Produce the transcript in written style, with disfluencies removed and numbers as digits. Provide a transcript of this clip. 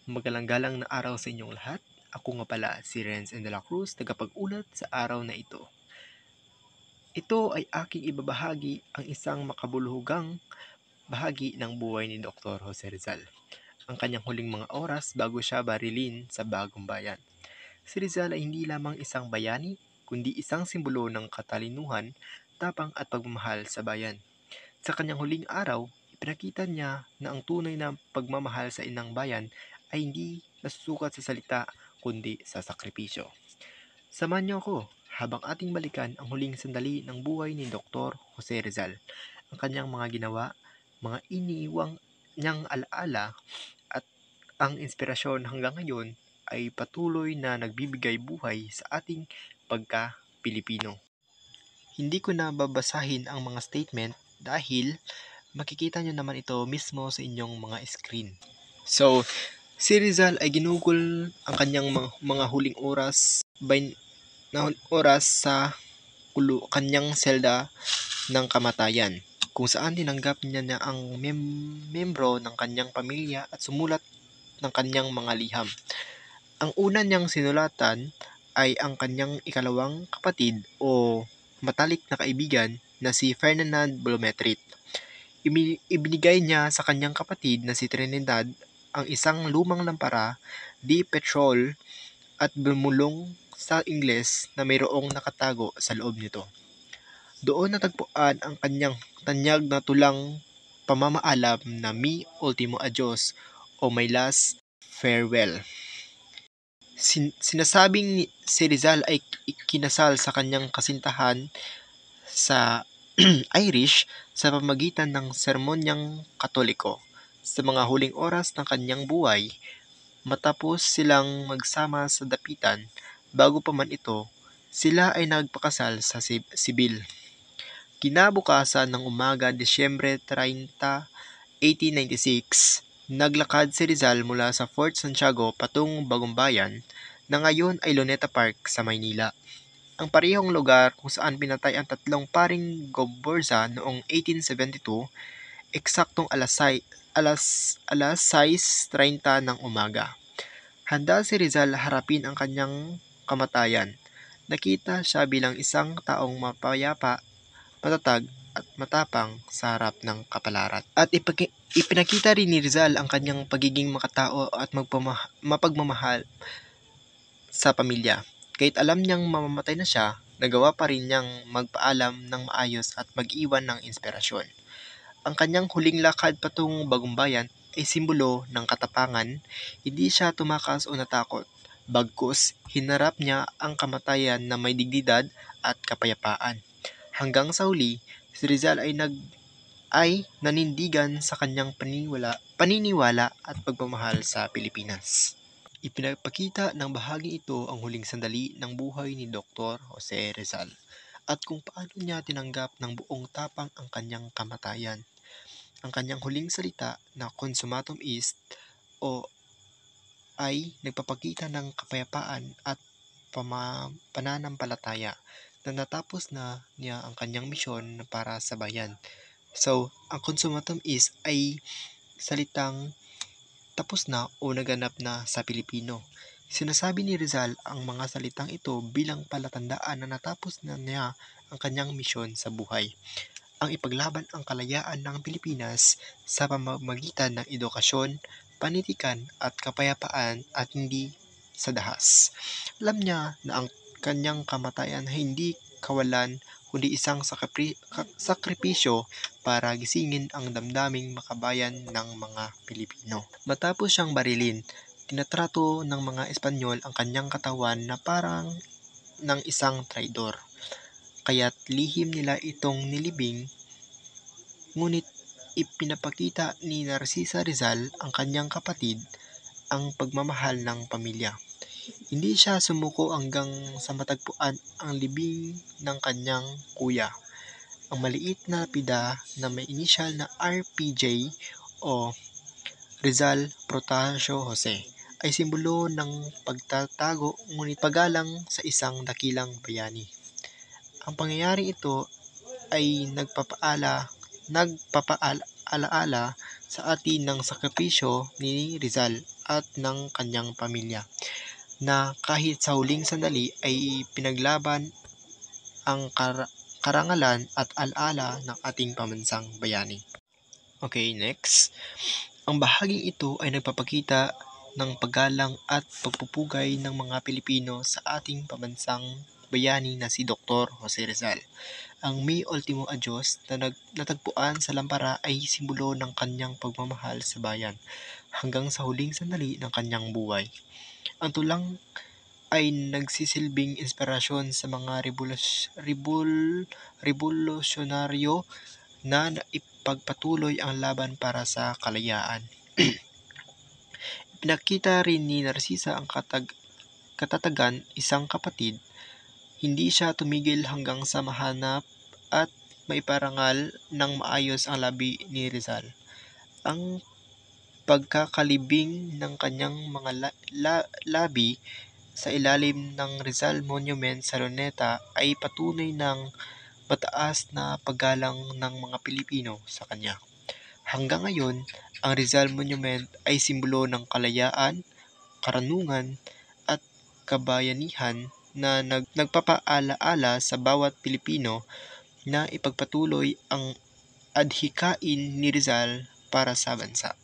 Magalang-galang na araw sa inyong lahat. Ako nga pala si Renz de la Cruz, tagapag-ulat sa araw na ito. Ito ay aking ibabahagi ang isang makabuluhugang bahagi ng buhay ni Dr. Jose Rizal, ang kanyang huling mga oras bago siya barilin sa Bagong Bayan. Si Rizal ay hindi lamang isang bayani, kundi isang simbolo ng katalinuhan, tapang at pagmamahal sa bayan. Sa kanyang huling araw, ipinakita niya na ang tunay na pagmamahal sa inang bayan ay hindi nasusukat sa salita kundi sa sakripisyo. Samahan niyo ako habang ating balikan ang huling sandali ng buhay ni Dr. Jose Rizal, ang kanyang mga ginawa, mga iniiwang niyang alaala at ang inspirasyon hanggang ngayon ay patuloy na nagbibigay buhay sa ating pagka-Pilipino. Hindi ko na babasahin ang mga statement dahil makikita nyo naman ito mismo sa inyong mga screen. So, si Rizal ay ginugol ang kanyang mga huling oras sa kanyang selda ng kamatayan, kung saan tinanggap niya ang membro ng kanyang pamilya at sumulat ng kanyang mga liham. Ang una niyang sinulatan ay ang kanyang ikalawang kapatid o matalik na kaibigan na si Ferdinand Blumentritt. Ibinigay niya sa kanyang kapatid na si Trinidad ang isang lumang lampara di petrol at bumulong sa Ingles na mayroong nakatago sa loob nito. Doon natagpuan ang kanyang tanyag na tulang pamamaalam na Mi Ultimo Adios o My Last Farewell. Sinasabing si Rizal ay ikinasal sa kanyang kasintahan sa Irish sa pamamagitan ng sermonyang Katoliko. Sa mga huling oras ng kanyang buhay, matapos silang magsama sa dapitan, bago pa man ito, sila ay nagpakasal sa sibil. Kinabukasan ng umaga, Disyembre 30, 1896, naglakad si Rizal mula sa Fort Santiago patungong Bagong Bayan na ngayon ay Luneta Park sa Maynila. Ang parehong lugar kung saan pinatay ang tatlong paring Goborza noong 1872, eksaktong alas 6:30 ng umaga. Handa si Rizal harapin ang kanyang kamatayan. Nakita siya bilang isang taong mapayapa, matatag at matapang sa harap ng kapalaran. At ipinakita rin ni Rizal ang kanyang pagiging makatao at mapagmamahal sa pamilya. Kahit alam niyang mamamatay na siya, nagawa pa rin niyang magpaalam ng maayos at mag-iwan ng inspirasyon. Ang kanyang huling lakad patungong Bagong Bayan ay simbolo ng katapangan. Hindi siya tumakas o natakot. Bagkus, hinarap niya ang kamatayan na may dignidad at kapayapaan. Hanggang sa huli, si Rizal ay nanindigan sa kanyang paniniwala at pagmamahal sa Pilipinas. Ipinapakita ng bahagi ito ang huling sandali ng buhay ni Dr. Jose Rizal at kung paano niya tinanggap ng buong tapang ang kanyang kamatayan. Ang kanyang huling salita na consummum est o ay nagpapakita ng kapayapaan at pananampalataya na natapos na niya ang kanyang misyon para sa bayan. So, ang consummum est ay salitang tapos na o naganap na sa Pilipino. Sinasabi ni Rizal ang mga salitang ito bilang palatandaan na natapos na niya ang kanyang misyon sa buhay. Ang ipaglaban ang kalayaan ng Pilipinas sa pamamagitan ng edukasyon, panitikan at kapayapaan at hindi sa dahas. Alam niya na ang kanyang kamatayan ay hindi kawalan kundi isang sakripisyo para gisingin ang damdaming makabayan ng mga Pilipino. Matapos siyang barilin, tinatrato ng mga Espanyol ang kanyang katawan na parang ng isang traidor. Kaya't lihim nila itong nilibing, ngunit ipinapakita ni Narcisa Rizal ang kanyang kapatid ang pagmamahal ng pamilya. Hindi siya sumuko hanggang sa matagpuan ang libing ng kanyang kuya. Ang maliit na lapida na may inisyal na RPJ o Rizal Protasio Jose ay simbolo ng pagtatago ngunit paggalang sa isang dakilang bayani. Ang pangyayari ito ay nagpapaalaala sa atin ng sakripisyo ni Rizal at ng kanyang pamilya, na kahit sa huling sandali ay pinaglaban ang karangalan at alaala ng ating pambansang bayani. Okay, next. Ang bahaging ito ay nagpapakita ng paggalang at pagpupugay ng mga Pilipino sa ating pambansang bayani na si Dr. Jose Rizal. Ang May Ultimo Adios na natagpuan sa Lampara ay simbolo ng kanyang pagmamahal sa bayan hanggang sa huling sandali ng kanyang buhay. Ang tulang ay nagsisilbing inspirasyon sa mga revolusyonaryo na ipagpatuloy ang laban para sa kalayaan. Pinakita rin ni Narcisa ang katatagan isang kapatid. Hindi siya tumigil hanggang sa mahanap at maiparangal ng maayos ang labi ni Rizal. Ang pagkakalibing ng kanyang mga labi sa ilalim ng Rizal Monument sa Luneta ay patunay ng mataas na paggalang ng mga Pilipino sa kanya. Hanggang ngayon, ang Rizal Monument ay simbolo ng kalayaan, karunungan at kabayanihan na nagpapaalaala sa bawat Pilipino na ipagpatuloy ang adhikain ni Rizal para sa bansa.